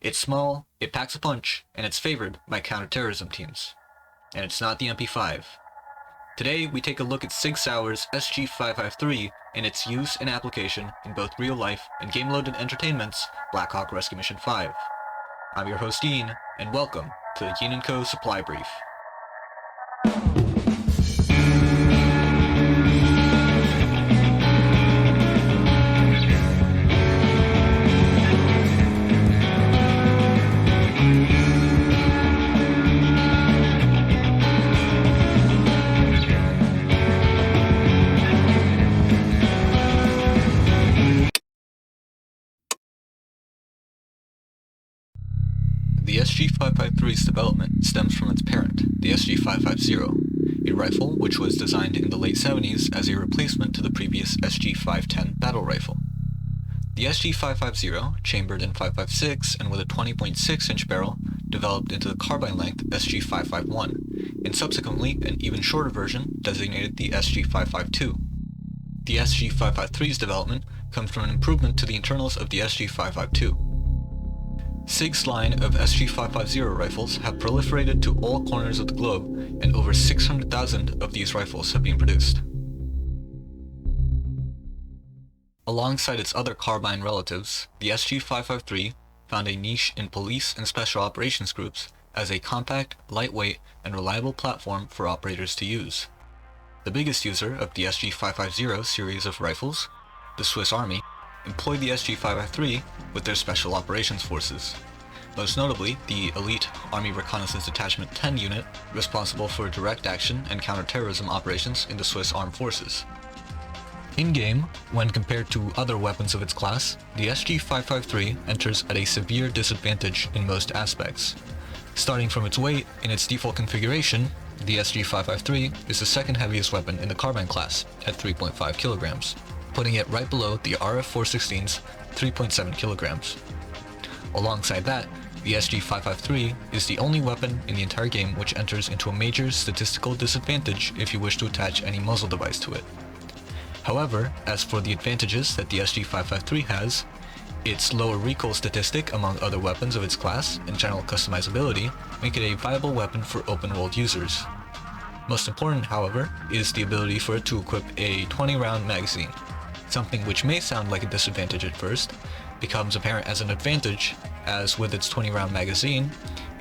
It's small, it packs a punch, and it's favored by counterterrorism teams. And it's not the MP5. Today, we take a look at Sig Sauer's SG-553 and its use and application in both real-life and game-loaded entertainment's Blackhawk Rescue Mission 5. I'm your host Yeen, and welcome to the Yeen&Co Supply Brief. The SG-553's development stems from its parent, the SG-550, a rifle which was designed in the late 70s as a replacement to the previous SG-510 battle rifle. The SG-550, chambered in .556 and with a 20.6-inch barrel, developed into the carbine-length SG-551, and subsequently an even shorter version designated the SG-552. The SG-553's development comes from an improvement to the internals of the SG-552. SIG's line of SG-550 rifles have proliferated to all corners of the globe, and over 600,000 of these rifles have been produced. Alongside its other carbine relatives, the SG-553 found a niche in police and special operations groups as a compact, lightweight, and reliable platform for operators to use. The biggest user of the SG-550 series of rifles, the Swiss Army, employed the SG-553 with their Special Operations Forces, most notably the elite Army Reconnaissance Detachment 10 unit responsible for direct action and counterterrorism operations in the Swiss Armed Forces. In-game, when compared to other weapons of its class, the SG-553 enters at a severe disadvantage in most aspects. Starting from its weight, in its default configuration, the SG-553 is the second heaviest weapon in the carbine class at 3.5 kilograms. Putting it right below the RF-416's 3.7 kilograms. Alongside that, the SG-553 is the only weapon in the entire game which enters into a major statistical disadvantage if you wish to attach any muzzle device to it. However, as for the advantages that the SG-553 has, its lower recoil statistic among other weapons of its class and general customizability make it a viable weapon for open-world users. Most important, however, is the ability for it to equip a 20-round magazine. Something which may sound like a disadvantage at first, becomes apparent as an advantage, as with its 20-round magazine,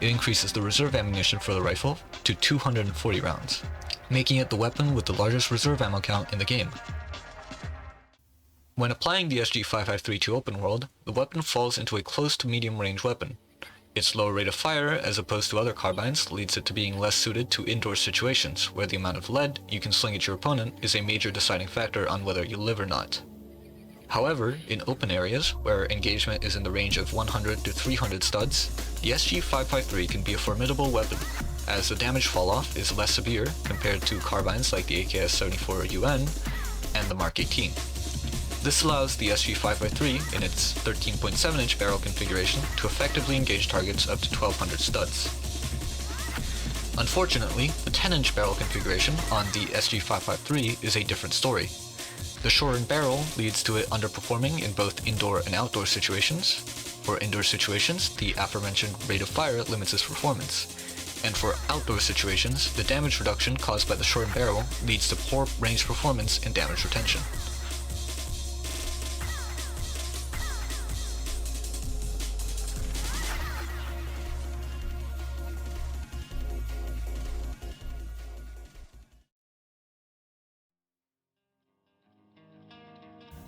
it increases the reserve ammunition for the rifle to 240 rounds, making it the weapon with the largest reserve ammo count in the game. When applying the SG-553 to open world, the weapon falls into a close to medium range weapon. Its lower rate of fire, as opposed to other carbines, leads it to being less suited to indoor situations, where the amount of lead you can sling at your opponent is a major deciding factor on whether you live or not. However, in open areas, where engagement is in the range of 100 to 300 studs, the SG-553 can be a formidable weapon, as the damage falloff is less severe compared to carbines like the AKS-74 UN and the Mark 18. This allows the SG-553 in its 13.7-inch barrel configuration to effectively engage targets up to 1200 studs. Unfortunately, the 10-inch barrel configuration on the SG-553 is a different story. The shortened barrel leads to it underperforming in both indoor and outdoor situations. For indoor situations, the aforementioned rate of fire limits its performance. And for outdoor situations, the damage reduction caused by the shortened barrel leads to poor range performance and damage retention.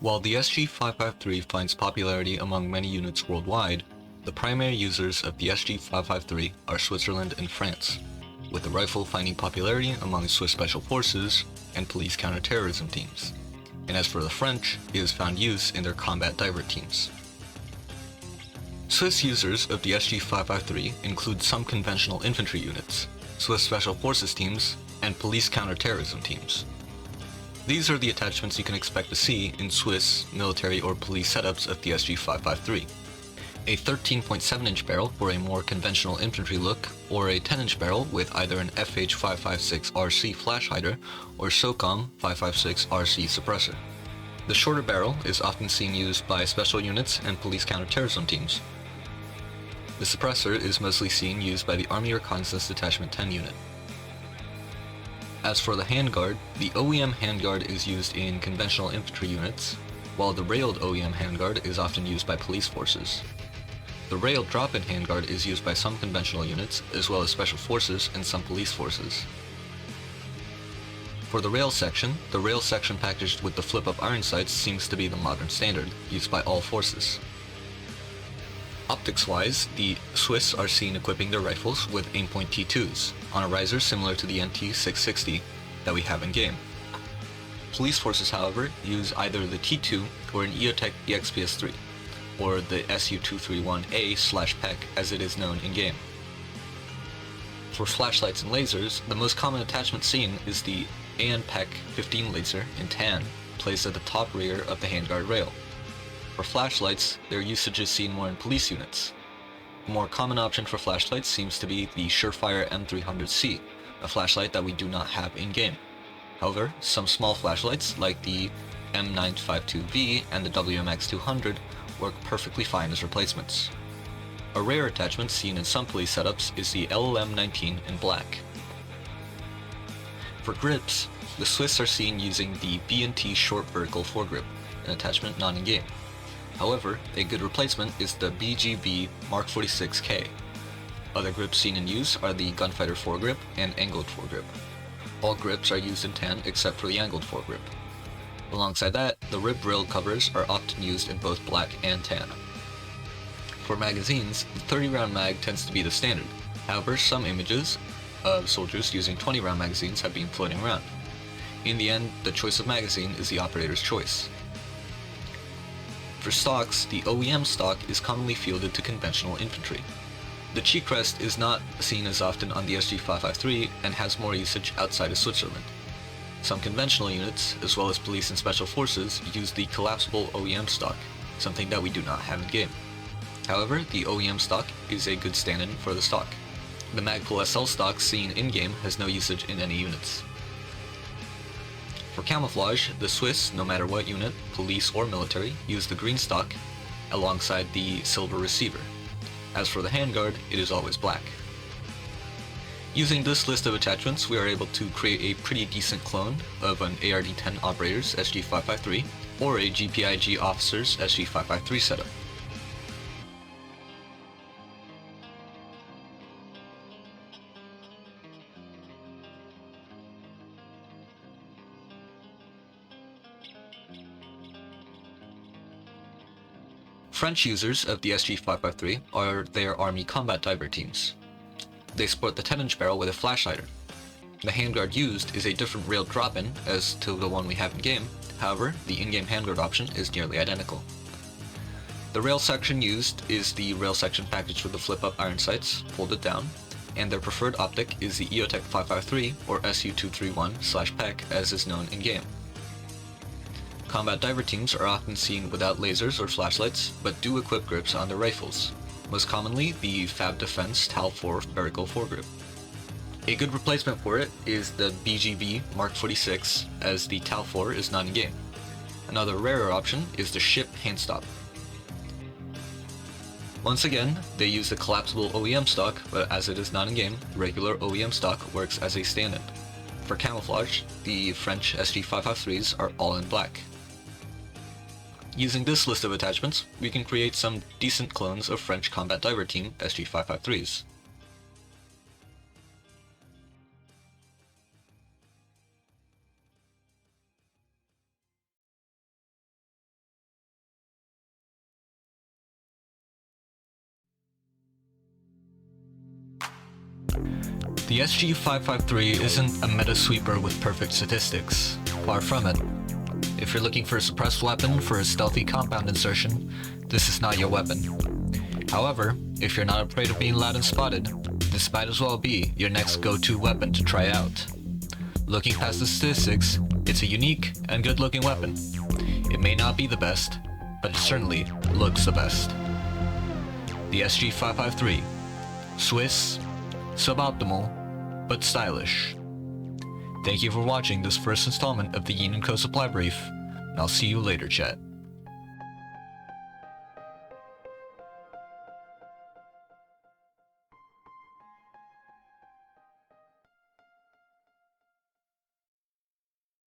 While the SG-553 finds popularity among many units worldwide, the primary users of the SG-553 are Switzerland and France, with the rifle finding popularity among Swiss Special Forces and police counterterrorism teams. And as for the French, it has found use in their combat diver teams. Swiss users of the SG-553 include some conventional infantry units, Swiss Special Forces teams, and police counterterrorism teams. These are the attachments you can expect to see in Swiss military or police setups of the SG-553. A 13.7-inch barrel for a more conventional infantry look, or a 10-inch barrel with either an FH-556RC flash hider or SOCOM 556RC suppressor. The shorter barrel is often seen used by special units and police counterterrorism teams. The suppressor is mostly seen used by the Army Reconnaissance Detachment 10 unit. As for the handguard, the OEM handguard is used in conventional infantry units, while the railed OEM handguard is often used by police forces. The railed drop-in handguard is used by some conventional units, as well as special forces and some police forces. For the rail section packaged with the flip-up iron sights seems to be the modern standard, used by all forces. Optics-wise, the Swiss are seen equipping their rifles with aimpoint T2s, on a riser similar to the NT660 that we have in-game. Police forces, however, use either the T2 or an EOTech EXPS-3, or the SU-231A/PEC as it is known in-game. For flashlights and lasers, the most common attachment seen is the AN-PEC 15 laser in tan, placed at the top rear of the handguard rail. For flashlights, their usage is seen more in police units. A more common option for flashlights seems to be the Surefire M300C, a flashlight that we do not have in-game. However, some small flashlights, like the M952V and the WMX200, work perfectly fine as replacements. A rare attachment seen in some police setups is the LLM-19 in black. For grips, the Swiss are seen using the B&T short vertical foregrip, an attachment not in-game. However, a good replacement is the BGV Mark 46K. Other grips seen in use are the Gunfighter foregrip and angled foregrip. All grips are used in tan except for the angled foregrip. Alongside that, the rib rail covers are often used in both black and tan. For magazines, the 30-round mag tends to be the standard. However, some images of soldiers using 20-round magazines have been floating around. In the end, the choice of magazine is the operator's choice. For stocks, the OEM stock is commonly fielded to conventional infantry. The cheek crest is not seen as often on the SG-553 and has more usage outside of Switzerland. Some conventional units, as well as police and special forces, use the collapsible OEM stock, something that we do not have in-game. However, the OEM stock is a good stand-in for the stock. The Magpul SL stock seen in-game has no usage in any units. For camouflage, the Swiss, no matter what unit, police or military, use the green stock alongside the silver receiver. As for the handguard, it is always black. Using this list of attachments, we are able to create a pretty decent clone of an ARD-10 operator's SG-553 or a GPIG officer's SG-553 setup. French users of the SG-553 are their Army combat diver teams. They sport the 10-inch barrel with a flashlighter. The handguard used is a different rail drop-in as to the one we have in-game, however, the in-game handguard option is nearly identical. The rail section used is the rail section packaged with the flip-up iron sights, folded down, and their preferred optic is the EOTech 553 or SU-231/PEC as is known in-game. Combat diver teams are often seen without lasers or flashlights, but do equip grips on their rifles, most commonly the Fab Defense TAL 4 vertical foregrip. A good replacement for it is the BGV Mark 46, as the TAL 4 is not in-game. Another rarer option is the ship handstop. Once again, they use the collapsible OEM stock, but as it is not in-game, regular OEM stock works as a stand-in. For camouflage, the French SG-553s are all in black. Using this list of attachments, we can create some decent clones of French combat diver team SG-553s. The SG-553 isn't a meta sweeper with perfect statistics, far from it. If you're looking for a suppressed weapon for a stealthy compound insertion, this is not your weapon. However, if you're not afraid of being loud and spotted, this might as well be your next go-to weapon to try out. Looking past the statistics, it's a unique and good-looking weapon. It may not be the best, but it certainly looks the best. The SG-553. Swiss, suboptimal, but stylish. Thank you for watching this first installment of the Yeen&Co supply brief, and I'll see you later, chat.